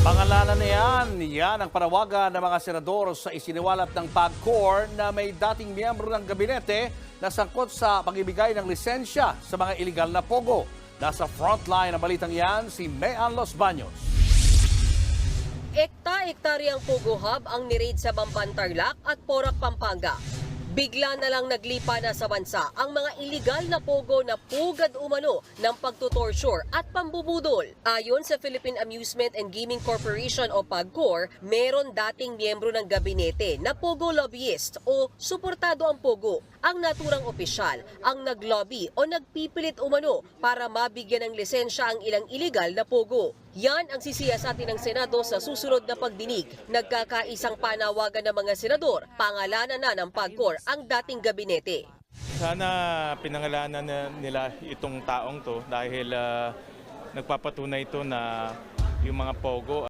Pangalanan na yan ang panawagan ng mga senador sa isiniwalat ng PAGCOR na may dating miyembro ng gabinete na sangkot sa pag-ibigay ng lisensya sa mga iligal na pogo. Nasa frontline ng balitang yan si Mayan Los Baños. Ekta-ektaryang Pogo Hub ang niraid sa Bamban, Tarlac at Porac, Pampanga. Bigla na lang naglipa na sa bansa ang mga iligal na pogo na pugad umano ng pagtutorture at pambubudol. Ayon sa Philippine Amusement and Gaming Corporation o PAGCOR, meron dating miyembro ng gabinete na pogo lobbyist o suportado ang pogo. Ang naturang opisyal ang naglobby o nagpipilit umano para mabigyan ng lisensya ang ilang iligal na pogo. Yan ang sisiyasatin ng Senado sa susunod na pagdinig. Nagkakaisang panawagan ng mga senador, pangalanan na ng PAGCOR ang dating gabinete. Sana pinangalanan na nila itong taong to dahil nagpapatunay ito na yung mga pogo